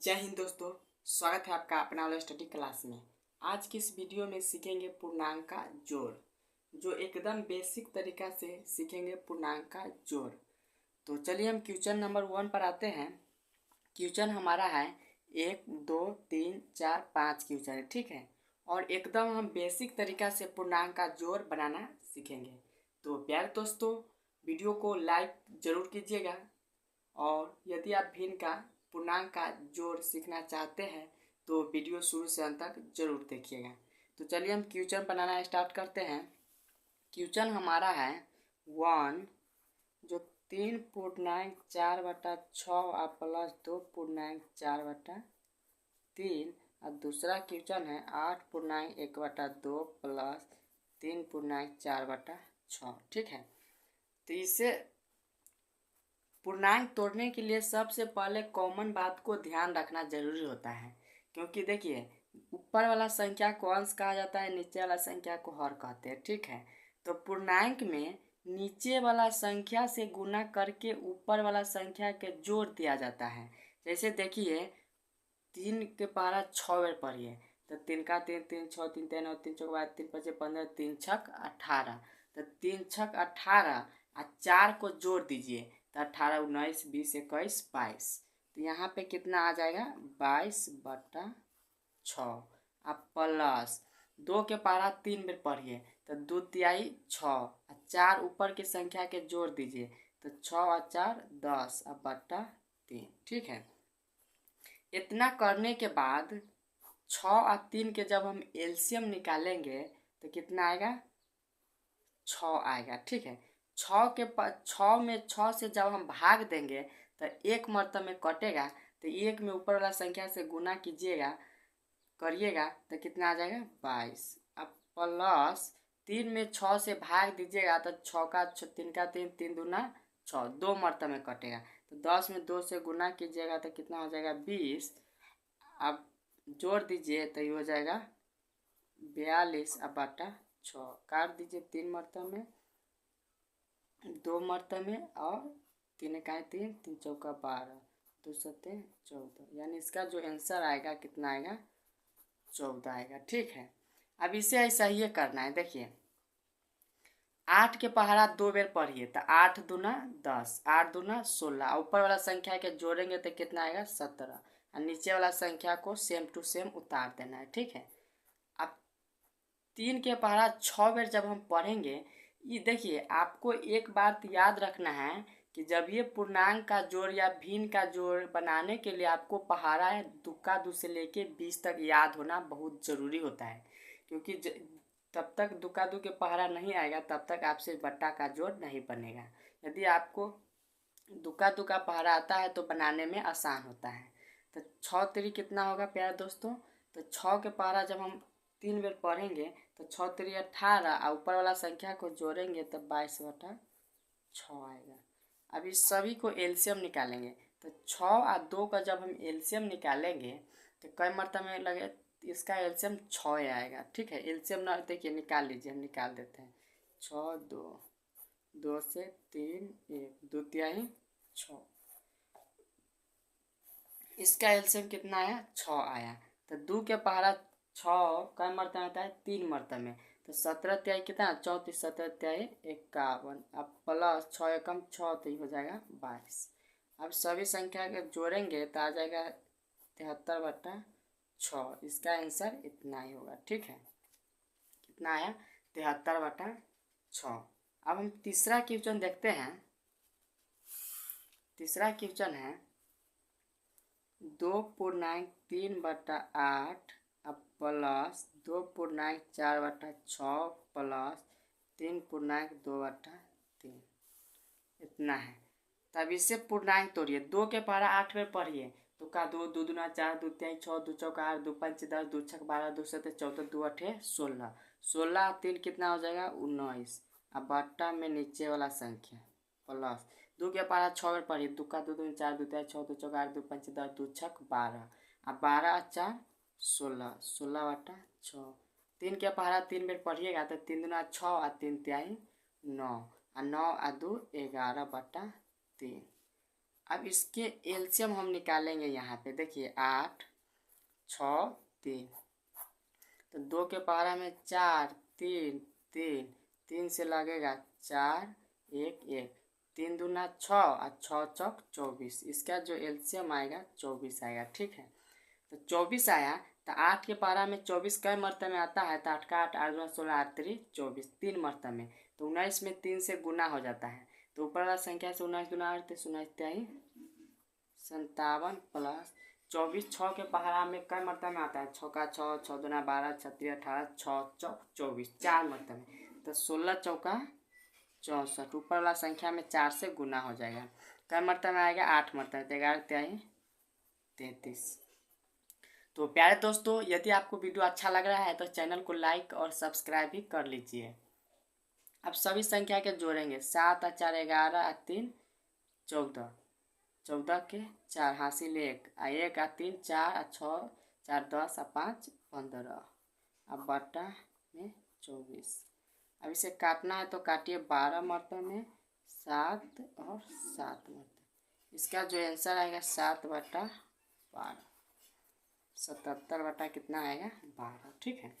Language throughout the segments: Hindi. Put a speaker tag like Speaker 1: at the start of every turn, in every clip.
Speaker 1: जय हिंद दोस्तों। स्वागत है आपका अपना वाला स्टडी क्लास में। आज की इस वीडियो में सीखेंगे पूर्णांक का जोड़, जो एकदम बेसिक तरीका से सीखेंगे पूर्णांक का जोड़। तो चलिए हम क्वेश्चन नंबर 1 पर आते हैं। क्वेश्चन हमारा है 1 2 3 4 5 क्वेश्चन है, ठीक है। और एकदम हम बेसिक तरीका से पूर्णांक का जोड़ बनाना सीखेंगे। तो प्यारे दोस्तों, वीडियो को लाइक जरूर कीजिएगा और यदि आप भिन्न का पूर्णांक का जोड़ सीखना चाहते हैं तो वीडियो शुरू से अंत तक जरूर देखिएगा। तो चलिए हम क्वेश्चन बनाना स्टार्ट करते हैं। क्वेश्चन हमारा है 1, जो 3.4/6 और प्लस 2.4/3, और दूसरा क्वेश्चन है 8.1/2 प्लस 3.4/6, ठीक है। तो इसे पूर्णांक तोड़ने के लिए सबसे पहले कॉमन बात को ध्यान रखना जरूरी होता है, क्योंकि देखिए ऊपर वाला संख्या को अंश कहा जाता है, नीचे वाला संख्या को हर कहते हैं, ठीक है। तो पूर्णांक में नीचे वाला संख्या से गुना करके ऊपर वाला संख्या के जोड़ दिया जाता है। जैसे देखिए 3 के 6 बेर पढ़िए, तो 3 का 3 3 6 3 3 और 3 चौक 3 5 15 3 छक 18। तो 3 छक 18 और 4 को जोड़ दीजिए तो 18 19 20 21 22। तो यहाँ पे कितना आ जाएगा 22/6। अब प्लस 2 के 3 बेर पढ़िए, तो 2 तिहाई 6 और 4 ऊपर की संख्या के जोड़ दीजिए, तो 6 और 4 10 और बट्टा 3, ठीक है। इतना करने के बाद 6 और 3 के जब हम एलसीएम निकालेंगे तो कितना आएगा 6 आएगा, ठीक है। 6 में 6 से जब हम भाग देंगे तो एक मर्तबा में कटेगा, तो एक में ऊपर वाला संख्या से गुना करिएगा तो कितना आ जाएगा 22। अब प्लस 3 में 6 से भाग दीजिएगा तो 6 का 3 का 3 3 दूना 6, 2 मर्तबा में कटेगा। तो 10 में 2 से गुना कीजिएगा तो कितना हो जाएगा 20। अब जोड़ दीजिए तो ये हो जाएगा 42/6। काट दीजिए 3 मर्तबा में, 2 मर्तबा में और 3 का 3 3 चौका 12 2 सत्ते 14, यानी इसका जो आंसर आएगा कितना आएगा 14 आएगा, ठीक है। अब इसे ऐसा ही करना है। देखिए 8 के पहाड़ा 2 बेर पढ़िए, तो 8 दूना 10 8 दूना 16, ऊपर वाला संख्या के जोड़ेंगे तो कितना आएगा 17, और नीचे वाला संख्या को सेम टू सेम उतार देना है, ठीक है। अब 3 के पहाड़ा 6 बेर जब हम पढ़ेंगे, ये देखिए आपको एक बात याद रखना है कि जब ये पूर्णांक का जोड़ या भिन्न का जोड़ बनाने के लिए आपको पहाड़ा है दुक्का 2 से लेके 20 तक याद होना बहुत ज़रूरी होता है, क्योंकि तब तक दुक्का 2 के पहाड़ा नहीं आएगा तब तक आपसे बट्टा का जोड़ नहीं बनेगा। यदि आपको दुक्का 2 का पहाड़ा आता है तो बनाने में आसान होता है। तो 6 3 कितना होगा प्यारे दोस्तों, तो 6 के पहाड़ा जब हम 3 बेर पढ़ेंगे तो 6 3 18, और ऊपर वाला संख्या को जोड़ेंगे तो 22/6 आएगा। अब इस सभी को एलसीएम निकालेंगे, तो 6 और 2 का जब हम एलसीएम निकालेंगे तो कई मरतबा में लगे इसका एलसीएम 6 आएगा, ठीक है। एलसीएम ना देखिए निकाल लीजिए, हम निकाल देते हैं। 6 2 2 से 3 1 2 तिहाई 6, इसका एलसीएम कितना आया 6 आया। तो 2 के पहाड़ा 6 कई मरतबा आता है 3 मरतबा में, तो 17 तिहाई कितना 34 17 तिहाई 51। अब प्लस 6 एकम 6, तो ये हो जाएगा 22। अब सभी संख्या के जोड़ेंगे तो आ जाएगा 73/6। इसका आंसर इतना ही होगा, ठीक है। कितना आया 73/6। अब हम तीसरा क्वेश्चन देखते हैं। तीसरा क्वेश्चन है 2.3/8 अब प्लस 2.4/6 प्लस 3.2/3, इतना है। तब इससे पूर्णांक तोड़िए। 2 के पहाड़ा 8 बेर पढ़िए, तो का 2 2 दूना 4 2 तिहाई 6 2 चौका 8 2 पंच 10 2 छक 12 2 सत्ते 14 2 अठे 16 16 3 कितना हो जाएगा 19। अब बट्टा में नीचे वाला संख्या प्लस 2 के पहाड़ा 6 बेर पढ़िए, 2 का 2 दूनी 4 2 तिहाई 6 2 चौका 8 2 पंच 10 2 छक 12, अब 12 4 16 16/6। 3 के पहाड़ा 3 बेर पढ़िएगा तो 3 दूना 6 और 3 तिहाई 9, और 9 और 2 11/3। अब इसके एलसीएम हम निकालेंगे यहाँ पे। देखिए 8 6 3, तो 2 के पहाड़ा में 4 3 3, 3 से लगेगा 4 1 1, 3 दूना 6 और 6 चौक 24। इसका जो एलसीएम आएगा 24 आएगा। ठीक है, तो 24 आया। तो 8 के पहाड़ा में 24 कई मरतबे में आता है? तो 8 का 8 8 दूना 16 8 3 24, 3 मरतबे में। तो 19 में 3 से गुना हो जाता है। तो ऊपर वाला संख्या से 19 दूना 8 19 त्याई 57 प्लस 24। 6 के पहाड़ा में कई मरतबे में आता है? 6 का 6 6 दूना 12 36 18 6 चौक 24, 4 मरतबे। तो 16 चौका 64, ऊपर वाला संख्या में 4 से गुना हो जाएगा। कई मरतबे में आएगा? 8 मरतबे। तो 11 त्याई 33। तो प्यारे दोस्तों, यदि आपको वीडियो अच्छा लग रहा है तो चैनल को लाइक और सब्सक्राइब भी कर लीजिए। अब सभी संख्या के जोड़ेंगे। 7 और 4 11 और 3 14, 14 के 4 हासिल 1 और 1 और 3 4 और 6 4 10 और 5 15। अब बट्टा में 24। अब इसे काटना है तो काटिए 12 मरतबे में 7 और 7 मरतबे। इसका जो आंसर आएगा 7/12, 77 बटा कितना आएगा? 12। ठीक है,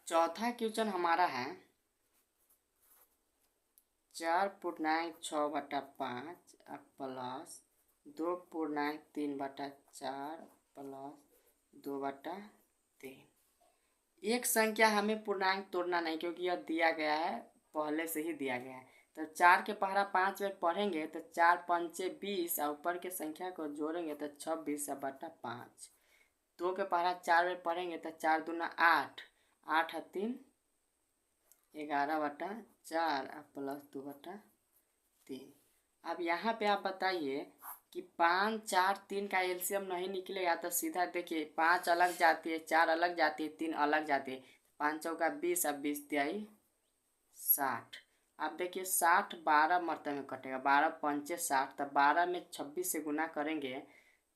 Speaker 1: चौथा क्वेश्चन हमारा है 4.6/5 प्लस 2.3/4 प्लस 2/3। एक संख्या हमें पूर्णांक तोड़ना नहीं, क्योंकि यह दिया गया है, पहले से ही दिया गया है। तो 4 के पहरा 5 में पढ़ेंगे तो 4 पंचे 20 और ऊपर के संख्या को जोड़ेंगे तो 26/5। 2 के पहरा 4 में पढ़ेंगे तो 4 दूना 8 8 और 3 11/4 प्लस 2/3। अब यहाँ पे आप बताइए कि 5 4 3 का एलसीएम नहीं निकलेगा तो सीधा देखिए 5 अलग जाती है, 4 अलग जाती है, 3 अलग जाती है। 5 चौका 20 और 20 त्याई 60। अब देखिए 60 12 मरतबे में कटेगा। 12 पंचे 60, तो 12 में 26 से गुना करेंगे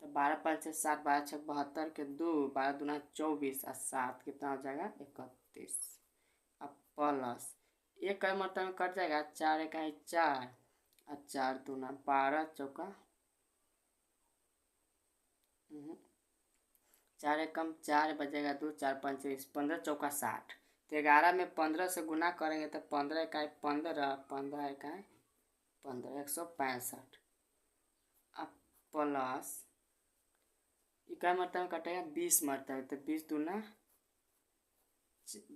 Speaker 1: तो 12 पंचे 60, 12 छक 72 के 2, 12 दूना 24 और 7 कितना हो जाएगा? 31। अब प्लस एक कई मरतबे में कट जाएगा। 4 1 4 और 4 दूना 12 चौका 4 एकम 4 बजेगा 2 4 5 15 चौका 60। तो 11 में 15 से गुना करेंगे तो 15 इकाई 15 15 इकाई 15 165। अब प्लस इकाई मरतबे में कटेगा 20 मरतबे, तो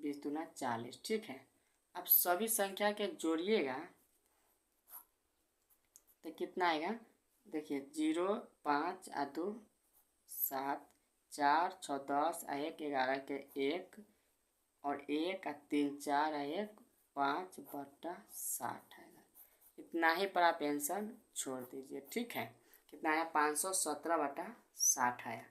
Speaker 1: 20 दूना 40। ठीक है, अब सभी संख्या के जोड़िएगा तो कितना आएगा? देखिए 0 5 और 2 7 4 6 10 और 1 11 के 1 और 1 और 3 4 और 1 5/60 आएगा। इतना ही पर आप आंसर छोड़ दीजिए। ठीक है, कितना आया? 517/60 आया।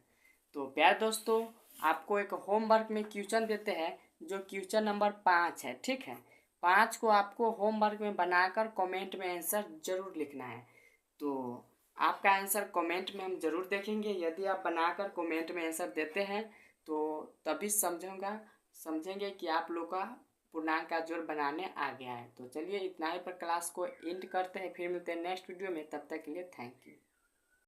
Speaker 1: तो प्यारे दोस्तों, आपको एक होमवर्क में क्वेश्चन देते हैं जो क्वेश्चन नंबर 5 है। ठीक है, 5 को आपको होमवर्क में बनाकर कमेंट में आंसर जरूर लिखना है। तो आपका आंसर कमेंट में हम जरूर देखेंगे। यदि आप बनाकर कमेंट में आंसर देते हैं तो तभी समझेंगे कि आप लोग का पूर्णांक का जोड़ बनाने आ गया है। तो चलिए इतना ही पर क्लास को एंड करते हैं, फिर मिलते हैं नेक्स्ट वीडियो में। तब तक के लिए थैंक यू।